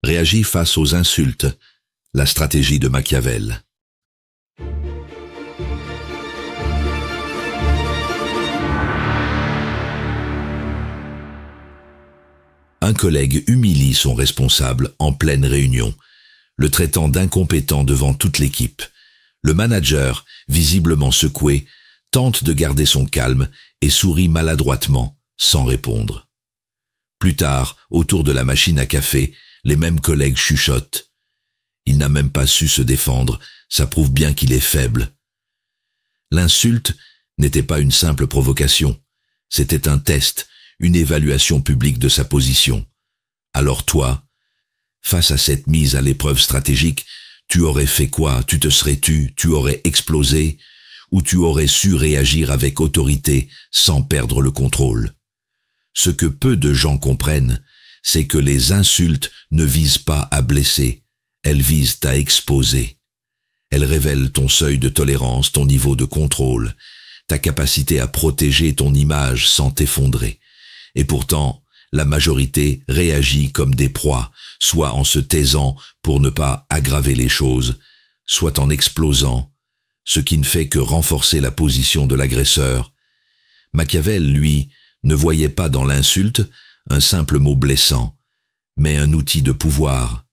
Réagis face aux insultes. La stratégie de Machiavel. Un collègue humilie son responsable en pleine réunion, le traitant d'incompétent devant toute l'équipe. Le manager, visiblement secoué, tente de garder son calme et sourit maladroitement, sans répondre. Plus tard, autour de la machine à café, les mêmes collègues chuchotent. Il n'a même pas su se défendre, ça prouve bien qu'il est faible. L'insulte n'était pas une simple provocation, c'était un test, une évaluation publique de sa position. Alors toi, face à cette mise à l'épreuve stratégique, tu aurais fait quoi? Tu te serais tu aurais explosé, ou tu aurais su réagir avec autorité sans perdre le contrôle? Ce que peu de gens comprennent, c'est que les insultes ne visent pas à blesser, elles visent à exposer. Elles révèlent ton seuil de tolérance, ton niveau de contrôle, ta capacité à protéger ton image sans t'effondrer. Et pourtant, la majorité réagit comme des proies, soit en se taisant pour ne pas aggraver les choses, soit en explosant, ce qui ne fait que renforcer la position de l'agresseur. Machiavel, lui, ne voyait pas dans l'insulte un simple mot blessant, mais un outil de pouvoir,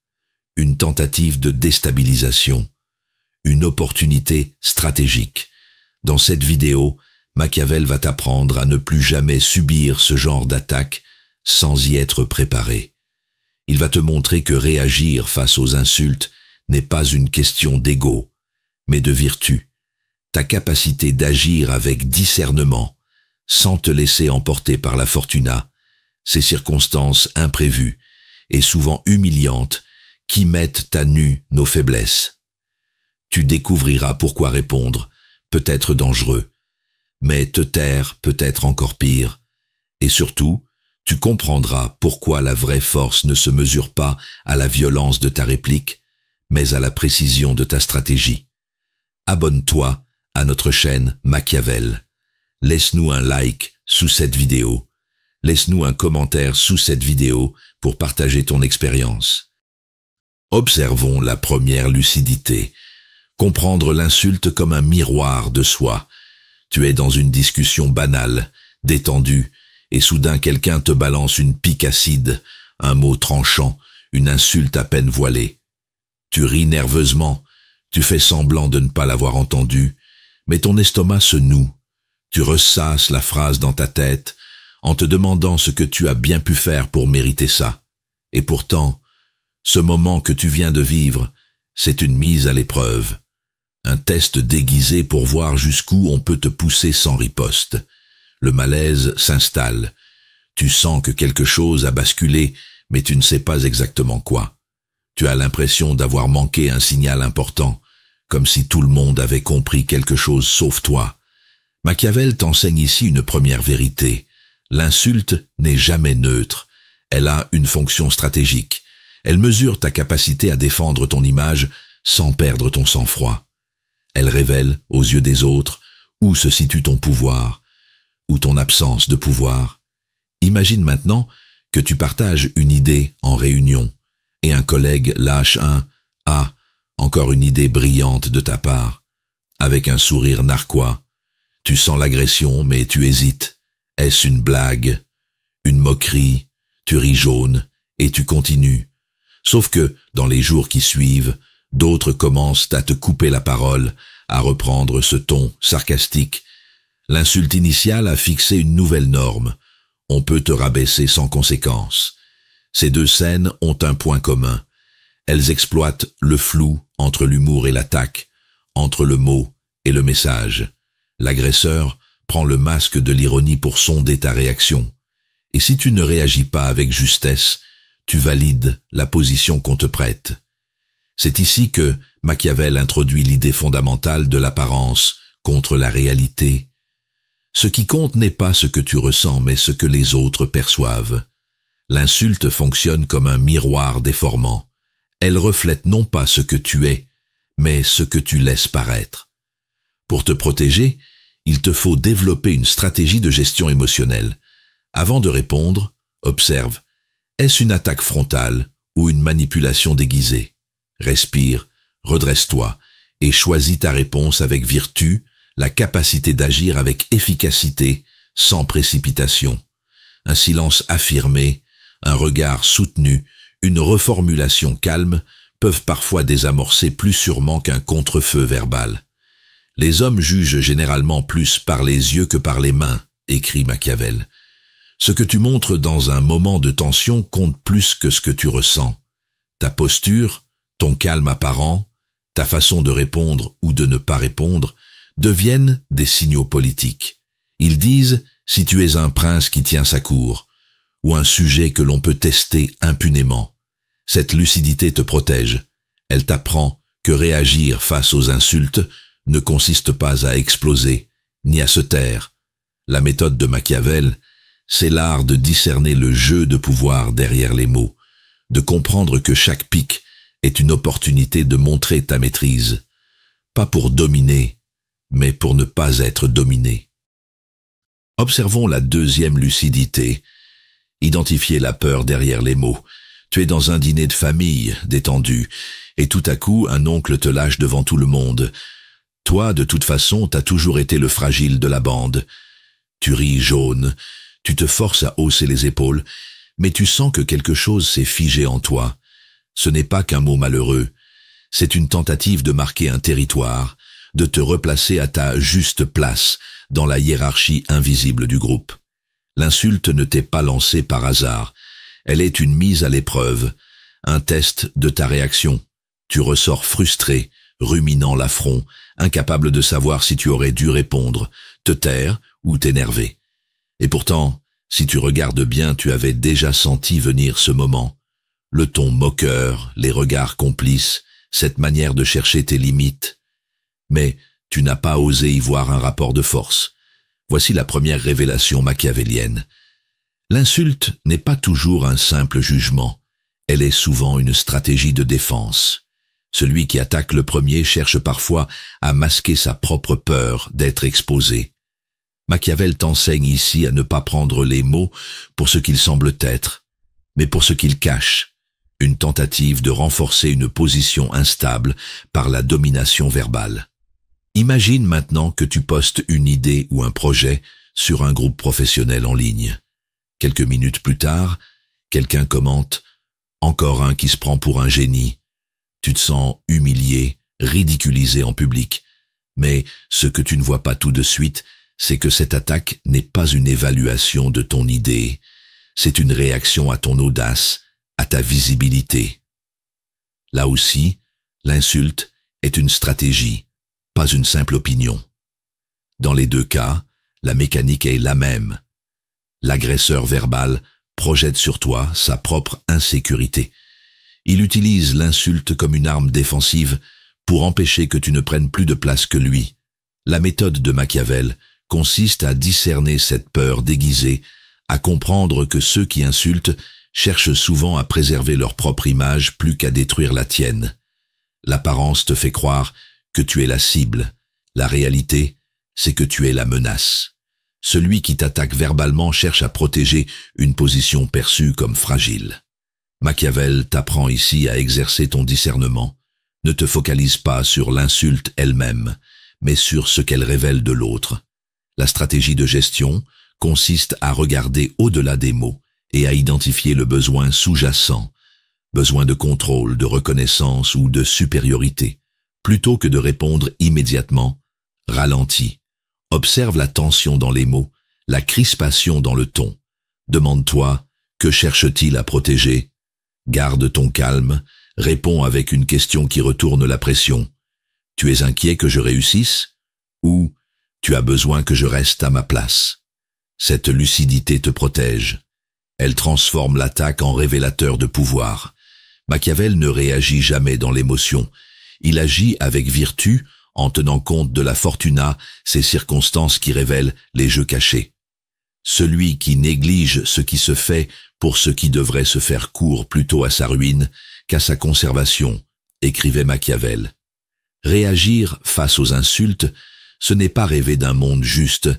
une tentative de déstabilisation, une opportunité stratégique. Dans cette vidéo, Machiavel va t'apprendre à ne plus jamais subir ce genre d'attaque sans y être préparé. Il va te montrer que réagir face aux insultes n'est pas une question d'ego, mais de vertu. Ta capacité d'agir avec discernement, sans te laisser emporter par la fortuna, ces circonstances imprévues et souvent humiliantes qui mettent à nu nos faiblesses. Tu découvriras pourquoi répondre peut être dangereux, mais te taire peut être encore pire, et surtout, tu comprendras pourquoi la vraie force ne se mesure pas à la violence de ta réplique, mais à la précision de ta stratégie. Abonne-toi à notre chaîne Machiavel. Laisse-nous un like sous cette vidéo. Laisse-nous un commentaire sous cette vidéo pour partager ton expérience. Observons la première lucidité. Comprendre l'insulte comme un miroir de soi. Tu es dans une discussion banale, détendue, et soudain quelqu'un te balance une pique acide, un mot tranchant, une insulte à peine voilée. Tu ris nerveusement, tu fais semblant de ne pas l'avoir entendu, mais ton estomac se noue. Tu ressasses la phrase dans ta tête, en te demandant ce que tu as bien pu faire pour mériter ça. Et pourtant, ce moment que tu viens de vivre, c'est une mise à l'épreuve. Un test déguisé pour voir jusqu'où on peut te pousser sans riposte. Le malaise s'installe. Tu sens que quelque chose a basculé, mais tu ne sais pas exactement quoi. Tu as l'impression d'avoir manqué un signal important, comme si tout le monde avait compris quelque chose sauf toi. Machiavel t'enseigne ici une première vérité. L'insulte n'est jamais neutre. Elle a une fonction stratégique. Elle mesure ta capacité à défendre ton image sans perdre ton sang-froid. Elle révèle, aux yeux des autres, où se situe ton pouvoir, ou ton absence de pouvoir. Imagine maintenant que tu partages une idée en réunion, et un collègue lâche un « Ah, encore une idée brillante de ta part », avec un sourire narquois. Tu sens l'agression, mais tu hésites. Est-ce une blague? Une moquerie? Tu ris jaune, et tu continues. Sauf que, dans les jours qui suivent, d'autres commencent à te couper la parole, à reprendre ce ton sarcastique. L'insulte initiale a fixé une nouvelle norme. On peut te rabaisser sans conséquence. Ces deux scènes ont un point commun. Elles exploitent le flou entre l'humour et l'attaque, entre le mot et le message. L'agresseur prend le masque de l'ironie pour sonder ta réaction. Et si tu ne réagis pas avec justesse, tu valides la position qu'on te prête. C'est ici que Machiavel introduit l'idée fondamentale de l'apparence contre la réalité. Ce qui compte n'est pas ce que tu ressens, mais ce que les autres perçoivent. L'insulte fonctionne comme un miroir déformant. Elle reflète non pas ce que tu es, mais ce que tu laisses paraître. Pour te protéger, il te faut développer une stratégie de gestion émotionnelle. Avant de répondre, observe, est-ce une attaque frontale ou une manipulation déguisée. Respire, redresse-toi et choisis ta réponse avec vertu, la capacité d'agir avec efficacité, sans précipitation. Un silence affirmé, un regard soutenu, une reformulation calme peuvent parfois désamorcer plus sûrement qu'un contre-feu verbal. Les hommes jugent généralement plus par les yeux que par les mains, écrit Machiavel. Ce que tu montres dans un moment de tension compte plus que ce que tu ressens. Ta posture, ton calme apparent, ta façon de répondre ou de ne pas répondre deviennent des signaux politiques. Ils disent si tu es un prince qui tient sa cour, ou un sujet que l'on peut tester impunément. Cette lucidité te protège. Elle t'apprend que réagir face aux insultes ne consiste pas à exploser, ni à se taire. La méthode de Machiavel, c'est l'art de discerner le jeu de pouvoir derrière les mots, de comprendre que chaque pic est une opportunité de montrer ta maîtrise, pas pour dominer, mais pour ne pas être dominé. Observons la deuxième lucidité. Identifier la peur derrière les mots. Tu es dans un dîner de famille, détendu, et tout à coup, un oncle te lâche devant tout le monde. Toi, de toute façon, t'as toujours été le fragile de la bande. Tu ris jaune, tu te forces à hausser les épaules, mais tu sens que quelque chose s'est figé en toi. Ce n'est pas qu'un mot malheureux, c'est une tentative de marquer un territoire, de te replacer à ta juste place dans la hiérarchie invisible du groupe. L'insulte ne t'est pas lancée par hasard, elle est une mise à l'épreuve, un test de ta réaction. Tu ressors frustré, ruminant l'affront, incapable de savoir si tu aurais dû répondre, te taire ou t'énerver. Et pourtant, si tu regardes bien, tu avais déjà senti venir ce moment. Le ton moqueur, les regards complices, cette manière de chercher tes limites. Mais tu n'as pas osé y voir un rapport de force. Voici la première révélation machiavélienne. L'insulte n'est pas toujours un simple jugement, elle est souvent une stratégie de défense. Celui qui attaque le premier cherche parfois à masquer sa propre peur d'être exposé. Machiavel t'enseigne ici à ne pas prendre les mots pour ce qu'ils semblent être, mais pour ce qu'ils cachent, une tentative de renforcer une position instable par la domination verbale. Imagine maintenant que tu postes une idée ou un projet sur un groupe professionnel en ligne. Quelques minutes plus tard, quelqu'un commente « Encore un qui se prend pour un génie ». Tu te sens humilié, ridiculisé en public. Mais ce que tu ne vois pas tout de suite, c'est que cette attaque n'est pas une évaluation de ton idée. C'est une réaction à ton audace, à ta visibilité. Là aussi, l'insulte est une stratégie, pas une simple opinion. Dans les deux cas, la mécanique est la même. L'agresseur verbal projette sur toi sa propre insécurité. Il utilise l'insulte comme une arme défensive pour empêcher que tu ne prennes plus de place que lui. La méthode de Machiavel consiste à discerner cette peur déguisée, à comprendre que ceux qui insultent cherchent souvent à préserver leur propre image plus qu'à détruire la tienne. L'apparence te fait croire que tu es la cible. La réalité, c'est que tu es la menace. Celui qui t'attaque verbalement cherche à protéger une position perçue comme fragile. Machiavel t'apprend ici à exercer ton discernement. Ne te focalise pas sur l'insulte elle-même, mais sur ce qu'elle révèle de l'autre. La stratégie de gestion consiste à regarder au-delà des mots et à identifier le besoin sous-jacent, besoin de contrôle, de reconnaissance ou de supériorité. Plutôt que de répondre immédiatement, ralentis. Observe la tension dans les mots, la crispation dans le ton. Demande-toi, que cherche-t-il à protéger? Garde ton calme, réponds avec une question qui retourne la pression. Tu es inquiet que je réussisse? Ou tu as besoin que je reste à ma place? Cette lucidité te protège. Elle transforme l'attaque en révélateur de pouvoir. Machiavel ne réagit jamais dans l'émotion. Il agit avec vertu en tenant compte de la fortuna, ces circonstances qui révèlent les jeux cachés. Celui qui néglige ce qui se fait pour ce qui devrait se faire court plutôt à sa ruine qu'à sa conservation, écrivait Machiavel. Réagir face aux insultes, ce n'est pas rêver d'un monde juste,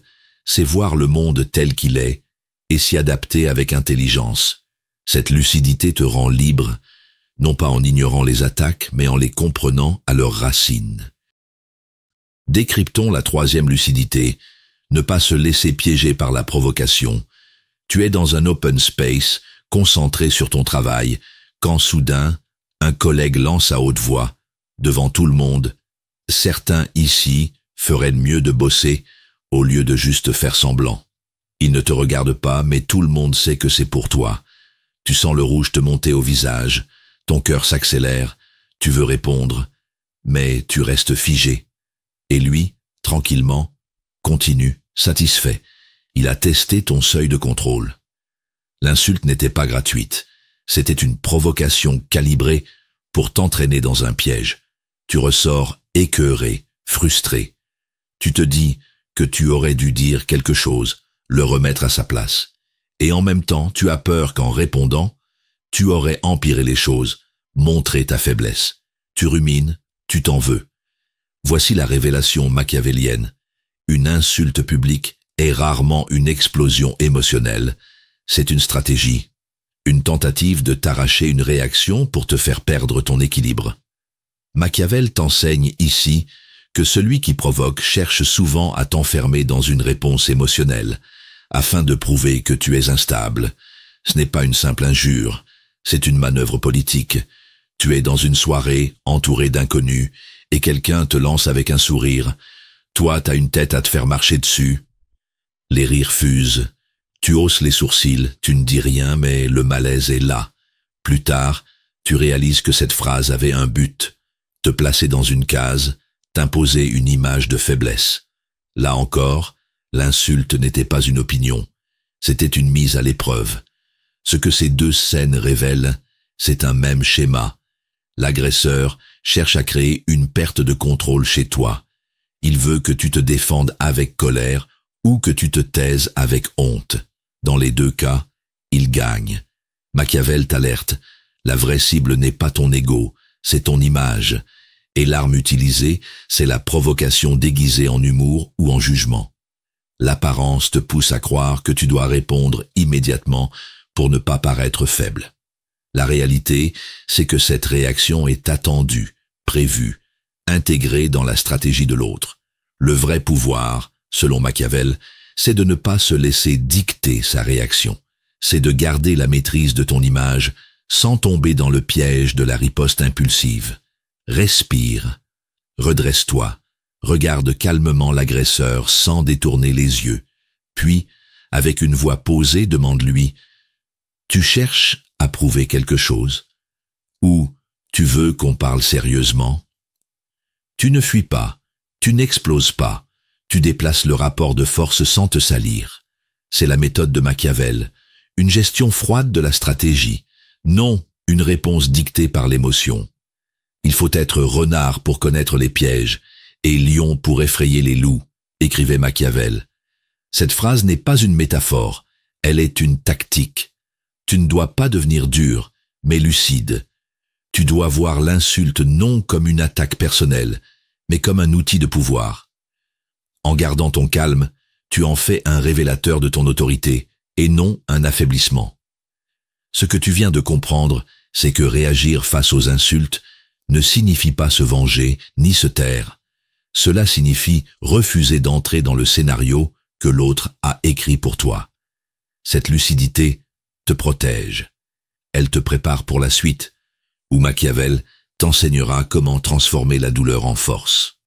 c'est voir le monde tel qu'il est et s'y adapter avec intelligence. Cette lucidité te rend libre, non pas en ignorant les attaques, mais en les comprenant à leurs racines. Décryptons la troisième lucidité, ne pas se laisser piéger par la provocation. Tu es dans un open space, concentré sur ton travail, quand soudain, un collègue lance à haute voix, devant tout le monde, « Certains ici feraient mieux de bosser au lieu de juste faire semblant. » Il ne te regarde pas, mais tout le monde sait que c'est pour toi. Tu sens le rouge te monter au visage, ton cœur s'accélère, tu veux répondre, mais tu restes figé. Et lui, tranquillement, continue, satisfait. Il a testé ton seuil de contrôle. L'insulte n'était pas gratuite. C'était une provocation calibrée pour t'entraîner dans un piège. Tu ressors écœuré, frustré. Tu te dis que tu aurais dû dire quelque chose, le remettre à sa place. Et en même temps, tu as peur qu'en répondant, tu aurais empiré les choses, montré ta faiblesse. Tu rumines, tu t'en veux. Voici la révélation machiavélienne. Une insulte publique est rarement une explosion émotionnelle. C'est une stratégie, une tentative de t'arracher une réaction pour te faire perdre ton équilibre. Machiavel t'enseigne ici que celui qui provoque cherche souvent à t'enfermer dans une réponse émotionnelle, afin de prouver que tu es instable. Ce n'est pas une simple injure, c'est une manœuvre politique. Tu es dans une soirée, entouré d'inconnus, et quelqu'un te lance avec un sourire. Toi, t'as une tête à te faire marcher dessus. Les rires fusent. Tu hausses les sourcils, tu ne dis rien, mais le malaise est là. Plus tard, tu réalises que cette phrase avait un but. Te placer dans une case, t'imposer une image de faiblesse. Là encore, l'insulte n'était pas une opinion. C'était une mise à l'épreuve. Ce que ces deux scènes révèlent, c'est un même schéma. L'agresseur cherche à créer une perte de contrôle chez toi. Il veut que tu te défendes avec colère ou que tu te taises avec honte. Dans les deux cas, il gagne. Machiavel t'alerte. La vraie cible n'est pas ton ego, c'est ton image. Et l'arme utilisée, c'est la provocation déguisée en humour ou en jugement. L'apparence te pousse à croire que tu dois répondre immédiatement pour ne pas paraître faible. La réalité, c'est que cette réaction est attendue, prévue, intégrée dans la stratégie de l'autre. Le vrai pouvoir, selon Machiavel, c'est de ne pas se laisser dicter sa réaction. C'est de garder la maîtrise de ton image sans tomber dans le piège de la riposte impulsive. Respire, redresse-toi, regarde calmement l'agresseur sans détourner les yeux. Puis, avec une voix posée, demande-lui « Tu cherches à prouver quelque chose ? Ou tu veux qu'on parle sérieusement ? » Tu ne fuis pas, tu n'exploses pas, tu déplaces le rapport de force sans te salir. C'est la méthode de Machiavel, une gestion froide de la stratégie, non une réponse dictée par l'émotion. Il faut être renard pour connaître les pièges et lion pour effrayer les loups, écrivait Machiavel. Cette phrase n'est pas une métaphore, elle est une tactique. Tu ne dois pas devenir dur, mais lucide. Tu dois voir l'insulte non comme une attaque personnelle, mais comme un outil de pouvoir. En gardant ton calme, tu en fais un révélateur de ton autorité, et non un affaiblissement. Ce que tu viens de comprendre, c'est que réagir face aux insultes ne signifie pas se venger ni se taire. Cela signifie refuser d'entrer dans le scénario que l'autre a écrit pour toi. Cette lucidité te protège. Elle te prépare pour la suite, où Machiavel t'enseignera comment transformer la douleur en force.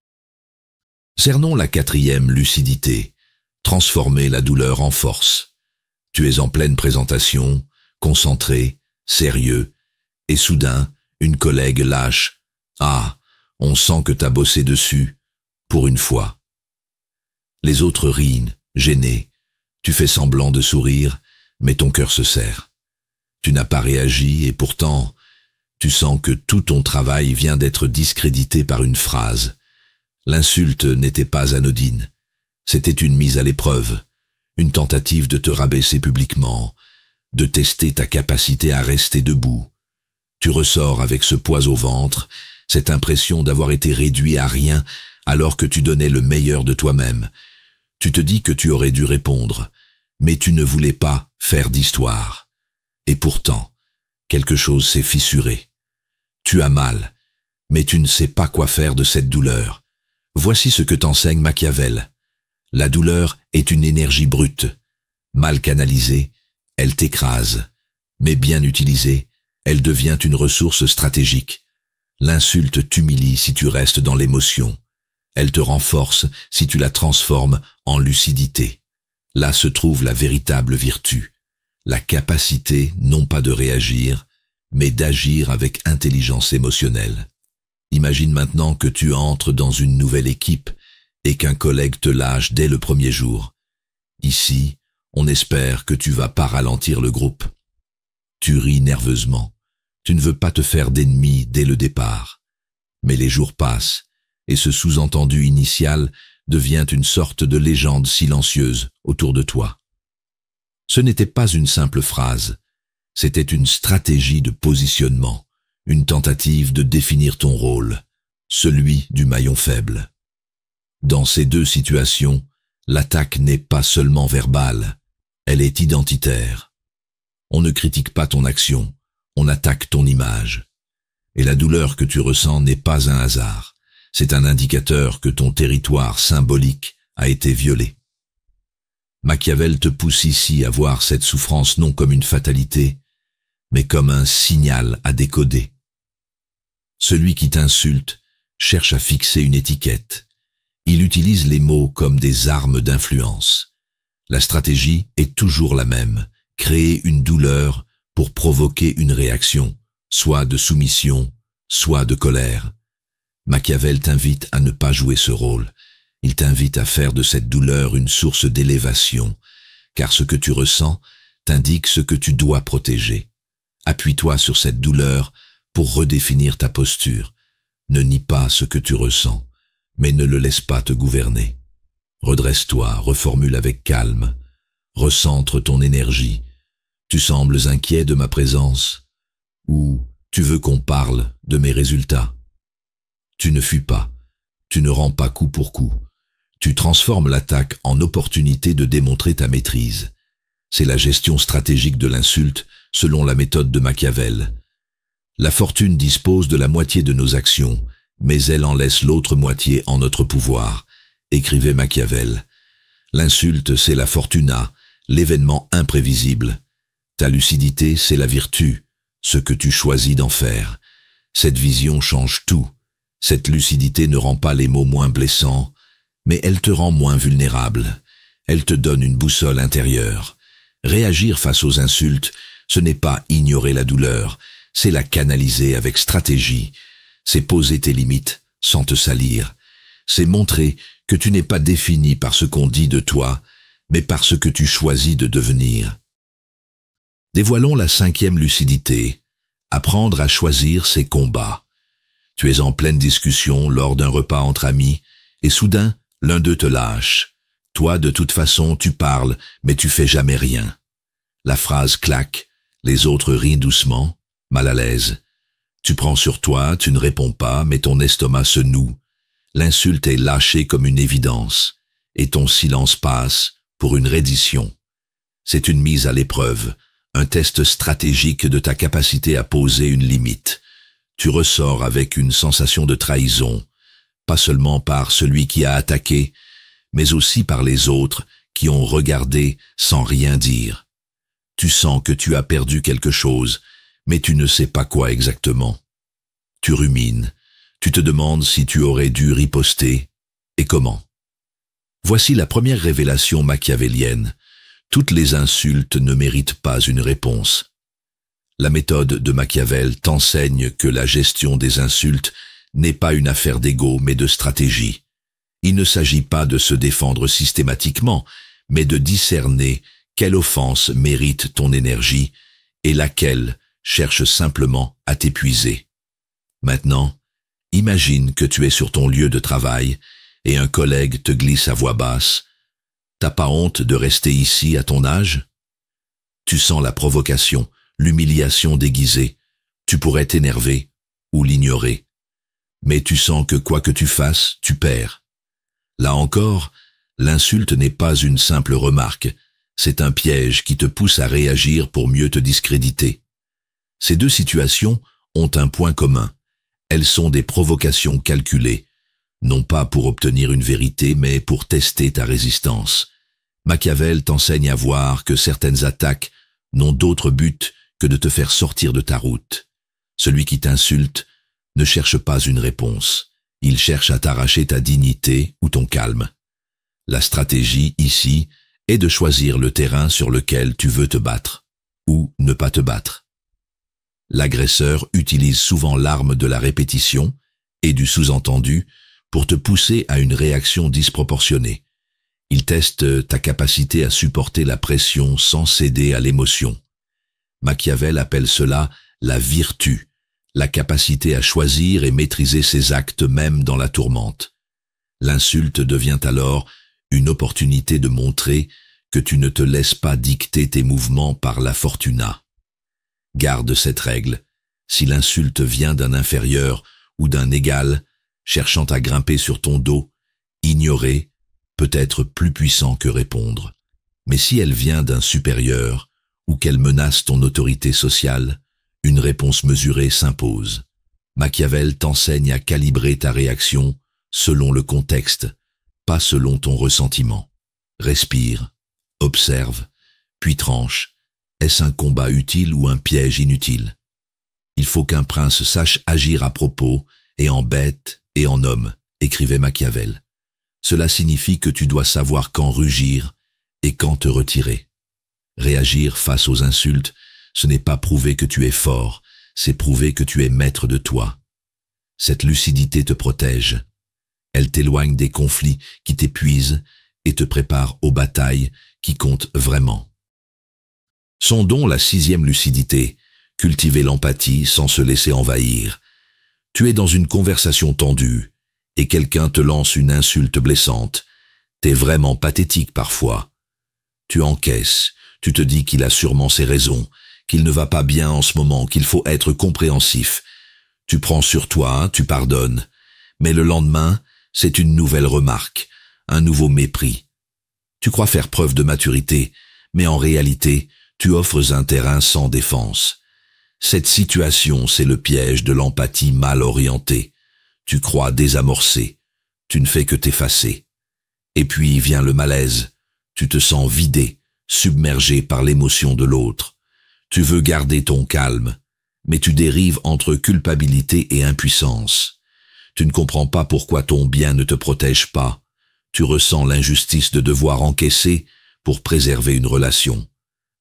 Cernons la quatrième lucidité, transformer la douleur en force. Tu es en pleine présentation, concentré, sérieux, et soudain, une collègue lâche « Ah, on sent que t'as bossé dessus, pour une fois. » Les autres rient, gênés. Tu fais semblant de sourire, mais ton cœur se serre. Tu n'as pas réagi et pourtant, tu sens que tout ton travail vient d'être discrédité par une phrase. L'insulte n'était pas anodine. C'était une mise à l'épreuve, une tentative de te rabaisser publiquement, de tester ta capacité à rester debout. Tu ressors avec ce poids au ventre, cette impression d'avoir été réduit à rien alors que tu donnais le meilleur de toi-même. Tu te dis que tu aurais dû répondre, mais tu ne voulais pas faire d'histoire. Et pourtant, quelque chose s'est fissuré. Tu as mal, mais tu ne sais pas quoi faire de cette douleur. Voici ce que t'enseigne Machiavel. La douleur est une énergie brute. Mal canalisée, elle t'écrase. Mais bien utilisée, elle devient une ressource stratégique. L'insulte t'humilie si tu restes dans l'émotion. Elle te renforce si tu la transformes en lucidité. Là se trouve la véritable vertu. La capacité non pas de réagir, mais d'agir avec intelligence émotionnelle. Imagine maintenant que tu entres dans une nouvelle équipe et qu'un collègue te lâche dès le premier jour. Ici, on espère que tu vas pas ralentir le groupe. Tu ris nerveusement. Tu ne veux pas te faire d'ennemis dès le départ. Mais les jours passent, et ce sous-entendu initial devient une sorte de légende silencieuse autour de toi. Ce n'était pas une simple phrase, c'était une stratégie de positionnement, une tentative de définir ton rôle, celui du maillon faible. Dans ces deux situations, l'attaque n'est pas seulement verbale, elle est identitaire. On ne critique pas ton action, on attaque ton image. Et la douleur que tu ressens n'est pas un hasard, c'est un indicateur que ton territoire symbolique a été violé. Machiavel te pousse ici à voir cette souffrance non comme une fatalité, mais comme un signal à décoder. Celui qui t'insulte cherche à fixer une étiquette. Il utilise les mots comme des armes d'influence. La stratégie est toujours la même, créer une douleur pour provoquer une réaction, soit de soumission, soit de colère. Machiavel t'invite à ne pas jouer ce rôle. Il t'invite à faire de cette douleur une source d'élévation, car ce que tu ressens t'indique ce que tu dois protéger. Appuie-toi sur cette douleur pour redéfinir ta posture. Ne nie pas ce que tu ressens, mais ne le laisse pas te gouverner. Redresse-toi, reformule avec calme, recentre ton énergie. Tu sembles inquiet de ma présence, ou tu veux qu'on parle de mes résultats. Tu ne fuis pas, tu ne rends pas coup pour coup. Tu transformes l'attaque en opportunité de démontrer ta maîtrise. C'est la gestion stratégique de l'insulte selon la méthode de Machiavel. La fortune dispose de la moitié de nos actions, mais elle en laisse l'autre moitié en notre pouvoir, écrivait Machiavel. L'insulte, c'est la fortuna, l'événement imprévisible. Ta lucidité, c'est la vertu, ce que tu choisis d'en faire. Cette vision change tout. Cette lucidité ne rend pas les mots moins blessants, mais elle te rend moins vulnérable. Elle te donne une boussole intérieure. Réagir face aux insultes, ce n'est pas ignorer la douleur, c'est la canaliser avec stratégie. C'est poser tes limites sans te salir. C'est montrer que tu n'es pas défini par ce qu'on dit de toi, mais par ce que tu choisis de devenir. Dévoilons la 5e lucidité. Apprendre à choisir ses combats. Tu es en pleine discussion lors d'un repas entre amis, et soudain, l'un d'eux te lâche. Toi, de toute façon, tu parles, mais tu fais jamais rien. La phrase claque, les autres rient doucement, mal à l'aise. Tu prends sur toi, tu ne réponds pas, mais ton estomac se noue. L'insulte est lâchée comme une évidence, et ton silence passe pour une reddition. C'est une mise à l'épreuve, un test stratégique de ta capacité à poser une limite. Tu ressors avec une sensation de trahison, pas seulement par celui qui a attaqué, mais aussi par les autres qui ont regardé sans rien dire. Tu sens que tu as perdu quelque chose, mais tu ne sais pas quoi exactement. Tu rumines, tu te demandes si tu aurais dû riposter, et comment. Voici la première révélation machiavélienne. Toutes les insultes ne méritent pas une réponse. La méthode de Machiavel t'enseigne que la gestion des insultes n'est pas une affaire d'ego mais de stratégie. Il ne s'agit pas de se défendre systématiquement, mais de discerner quelle offense mérite ton énergie et laquelle cherche simplement à t'épuiser. Maintenant, imagine que tu es sur ton lieu de travail et un collègue te glisse à voix basse. T'as pas honte de rester ici à ton âge? Tu sens la provocation, l'humiliation déguisée. Tu pourrais t'énerver ou l'ignorer. Mais tu sens que quoi que tu fasses, tu perds. Là encore, l'insulte n'est pas une simple remarque, c'est un piège qui te pousse à réagir pour mieux te discréditer. Ces deux situations ont un point commun, Elles sont des provocations calculées, non pas pour obtenir une vérité, mais pour tester ta résistance. Machiavel t'enseigne à voir que certaines attaques n'ont d'autre but que de te faire sortir de ta route. Celui qui t'insulte ne cherche pas une réponse. Il cherche à t'arracher ta dignité ou ton calme. La stratégie, ici, est de choisir le terrain sur lequel tu veux te battre, ou ne pas te battre. L'agresseur utilise souvent l'arme de la répétition et du sous-entendu pour te pousser à une réaction disproportionnée. Il teste ta capacité à supporter la pression sans céder à l'émotion. Machiavel appelle cela la vertu, la capacité à choisir et maîtriser ses actes même dans la tourmente. L'insulte devient alors une opportunité de montrer que tu ne te laisses pas dicter tes mouvements par la fortuna. Garde cette règle. Si l'insulte vient d'un inférieur ou d'un égal, cherchant à grimper sur ton dos, ignorer peut être plus puissant que répondre. Mais si elle vient d'un supérieur ou qu'elle menace ton autorité sociale, une réponse mesurée s'impose. Machiavel t'enseigne à calibrer ta réaction selon le contexte, pas selon ton ressentiment. Respire, observe, puis tranche. Est-ce un combat utile ou un piège inutile? Il faut qu'un prince sache agir à propos, et en bête et en homme, écrivait Machiavel. Cela signifie que tu dois savoir quand rugir et quand te retirer. Réagir face aux insultes, ce n'est pas prouver que tu es fort, c'est prouver que tu es maître de toi. Cette lucidité te protège. Elle t'éloigne des conflits qui t'épuisent et te prépare aux batailles qui comptent vraiment. Sondons la 6e lucidité, cultiver l'empathie sans se laisser envahir. Tu es dans une conversation tendue et quelqu'un te lance une insulte blessante. T'es vraiment pathétique parfois. Tu encaisses, tu te dis qu'il a sûrement ses raisons, qu'il ne va pas bien en ce moment, qu'il faut être compréhensif. Tu prends sur toi, tu pardonnes. Mais le lendemain, c'est une nouvelle remarque, un nouveau mépris. Tu crois faire preuve de maturité, mais en réalité, tu offres un terrain sans défense. Cette situation, c'est le piège de l'empathie mal orientée. Tu crois désamorcer, tu ne fais que t'effacer. Et puis vient le malaise, tu te sens vidé, submergé par l'émotion de l'autre. Tu veux garder ton calme, mais tu dérives entre culpabilité et impuissance. Tu ne comprends pas pourquoi ton bien ne te protège pas. Tu ressens l'injustice de devoir encaisser pour préserver une relation.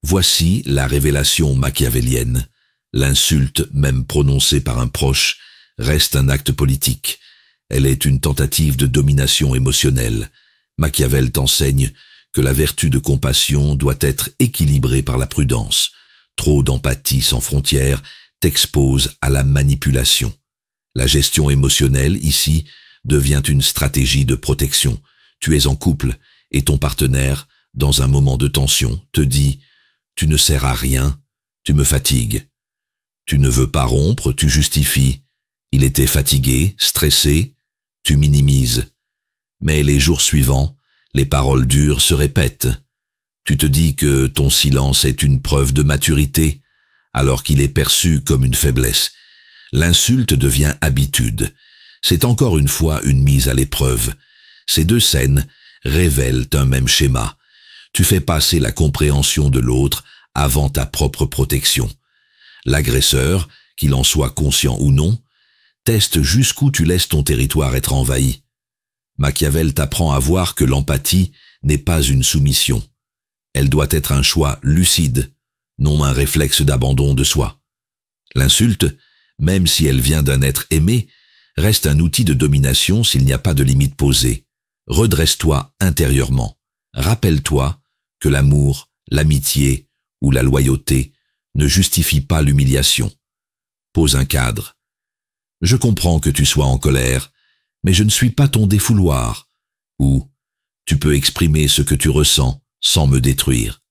Voici la révélation machiavélienne. L'insulte, même prononcée par un proche, reste un acte politique. Elle est une tentative de domination émotionnelle. Machiavel t'enseigne que la vertu de compassion doit être équilibrée par la prudence. Trop d'empathie sans frontières t'expose à la manipulation. La gestion émotionnelle, ici, devient une stratégie de protection. Tu es en couple et ton partenaire, dans un moment de tension, te dit « Tu ne sers à rien, tu me fatigues ». Tu ne veux pas rompre, tu justifies. Il était fatigué, stressé, tu minimises. Mais les jours suivants, les paroles dures se répètent. Tu te dis que ton silence est une preuve de maturité, alors qu'il est perçu comme une faiblesse. L'insulte devient habitude. C'est encore une fois une mise à l'épreuve. Ces deux scènes révèlent un même schéma. Tu fais passer la compréhension de l'autre avant ta propre protection. L'agresseur, qu'il en soit conscient ou non, teste jusqu'où tu laisses ton territoire être envahi. Machiavel t'apprend à voir que l'empathie n'est pas une soumission. Elle doit être un choix lucide, non un réflexe d'abandon de soi. L'insulte, même si elle vient d'un être aimé, reste un outil de domination s'il n'y a pas de limite posée. Redresse-toi intérieurement. Rappelle-toi que l'amour, l'amitié ou la loyauté ne justifient pas l'humiliation. Pose un cadre. Je comprends que tu sois en colère, mais je ne suis pas ton défouloir. Ou, tu peux exprimer ce que tu ressens sans me détruire.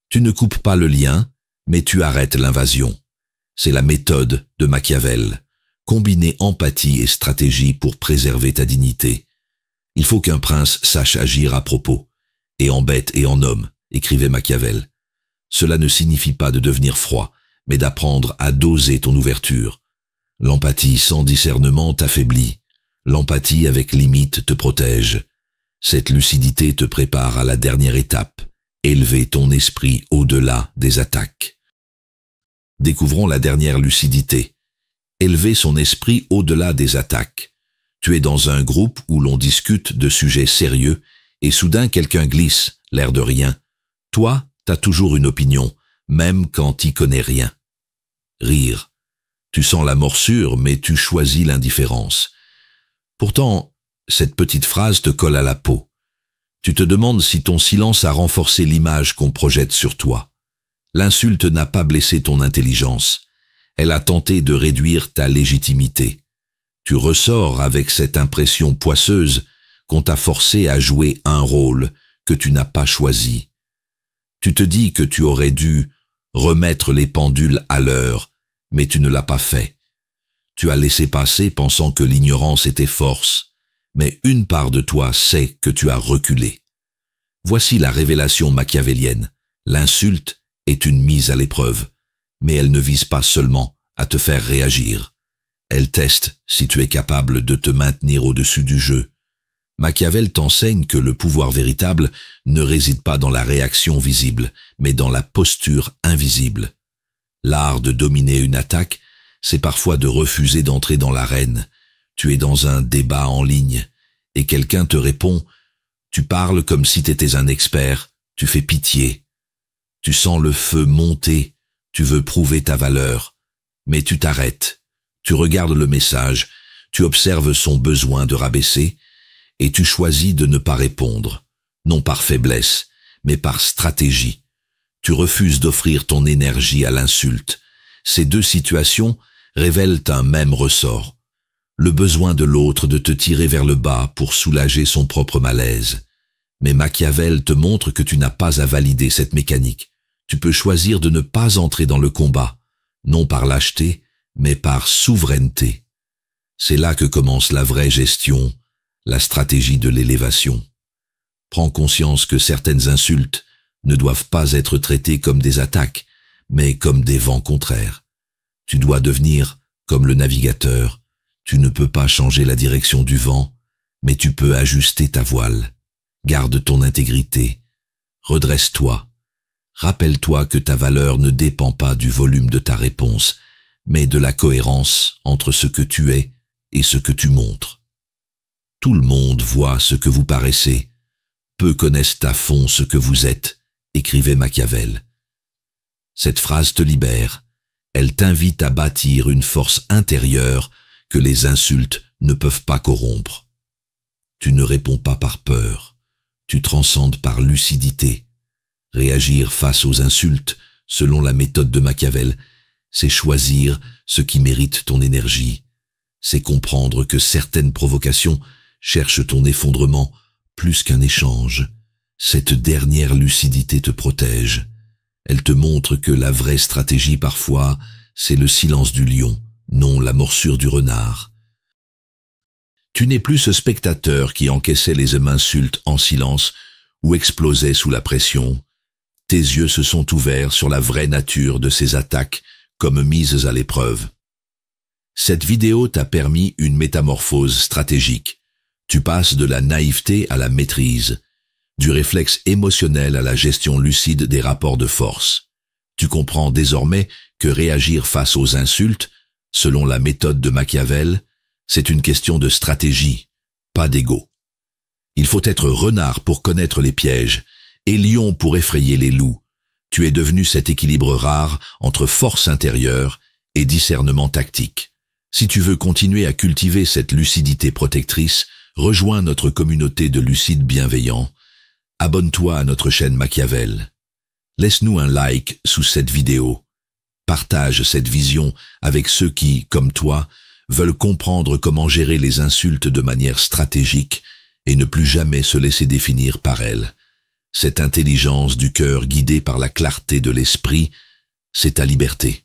Tu ne coupes pas le lien, mais tu arrêtes l'invasion. C'est la méthode de Machiavel. Combiner empathie et stratégie pour préserver ta dignité. Il faut qu'un prince sache agir à propos, et en bête et en homme, écrivait Machiavel. Cela ne signifie pas de devenir froid, mais d'apprendre à doser ton ouverture. L'empathie sans discernement t'affaiblit. L'empathie avec limite te protège. Cette lucidité te prépare à la dernière étape, élever ton esprit au-delà des attaques. Découvrons la dernière lucidité. Élever son esprit au-delà des attaques. Tu es dans un groupe où l'on discute de sujets sérieux et soudain quelqu'un glisse, l'air de rien. Toi, t'as toujours une opinion, même quand t'y connais rien. Rire. Tu sens la morsure, mais tu choisis l'indifférence. Pourtant, cette petite phrase te colle à la peau. Tu te demandes si ton silence a renforcé l'image qu'on projette sur toi. L'insulte n'a pas blessé ton intelligence. Elle a tenté de réduire ta légitimité. Tu ressors avec cette impression poisseuse qu'on t'a forcé à jouer un rôle que tu n'as pas choisi. Tu te dis que tu aurais dû remettre les pendules à l'heure, mais tu ne l'as pas fait. Tu as laissé passer pensant que l'ignorance était force, mais une part de toi sait que tu as reculé. Voici la révélation machiavélienne. L'insulte est une mise à l'épreuve, mais elle ne vise pas seulement à te faire réagir. Elle teste si tu es capable de te maintenir au-dessus du jeu. Machiavel t'enseigne que le pouvoir véritable ne réside pas dans la réaction visible, mais dans la posture invisible. L'art de dominer une attaque, c'est parfois de refuser d'entrer dans l'arène. Tu es dans un débat en ligne, et quelqu'un te répond, tu parles comme si t'étais un expert, tu fais pitié. Tu sens le feu monter, tu veux prouver ta valeur, mais tu t'arrêtes. Tu regardes le message, tu observes son besoin de rabaisser, et tu choisis de ne pas répondre, non par faiblesse, mais par stratégie. Tu refuses d'offrir ton énergie à l'insulte. Ces deux situations révèlent un même ressort, le besoin de l'autre de te tirer vers le bas pour soulager son propre malaise. Mais Machiavel te montre que tu n'as pas à valider cette mécanique. Tu peux choisir de ne pas entrer dans le combat, non par lâcheté, mais par souveraineté. C'est là que commence la vraie gestion, la stratégie de l'élévation. Prends conscience que certaines insultes ne doivent pas être traitées comme des attaques, mais comme des vents contraires. Tu dois devenir comme le navigateur. Tu ne peux pas changer la direction du vent, mais tu peux ajuster ta voile. Garde ton intégrité. Redresse-toi. Rappelle-toi que ta valeur ne dépend pas du volume de ta réponse, mais de la cohérence entre ce que tu es et ce que tu montres. Tout le monde voit ce que vous paraissez. Peu connaissent à fond ce que vous êtes, écrivait Machiavel. Cette phrase te libère. Elle t'invite à bâtir une force intérieure que les insultes ne peuvent pas corrompre. Tu ne réponds pas par peur. Tu transcendes par lucidité. Réagir face aux insultes, selon la méthode de Machiavel, c'est choisir ce qui mérite ton énergie. C'est comprendre que certaines provocations cherchent ton effondrement plus qu'un échange. Cette dernière lucidité te protège. Elle te montre que la vraie stratégie parfois, c'est le silence du lion, non la morsure du renard. Tu n'es plus ce spectateur qui encaissait les insultes en silence ou explosait sous la pression. Tes yeux se sont ouverts sur la vraie nature de ces attaques comme mises à l'épreuve. Cette vidéo t'a permis une métamorphose stratégique. Tu passes de la naïveté à la maîtrise, du réflexe émotionnel à la gestion lucide des rapports de force. Tu comprends désormais que réagir face aux insultes, selon la méthode de Machiavel, c'est une question de stratégie, pas d'ego. Il faut être renard pour connaître les pièges, et lion pour effrayer les loups. Tu es devenu cet équilibre rare entre force intérieure et discernement tactique. Si tu veux continuer à cultiver cette lucidité protectrice, rejoins notre communauté de lucides bienveillants. Abonne-toi à notre chaîne Machiavel. Laisse-nous un like sous cette vidéo. Partage cette vision avec ceux qui, comme toi, veulent comprendre comment gérer les insultes de manière stratégique et ne plus jamais se laisser définir par elles. Cette intelligence du cœur guidée par la clarté de l'esprit, c'est ta liberté.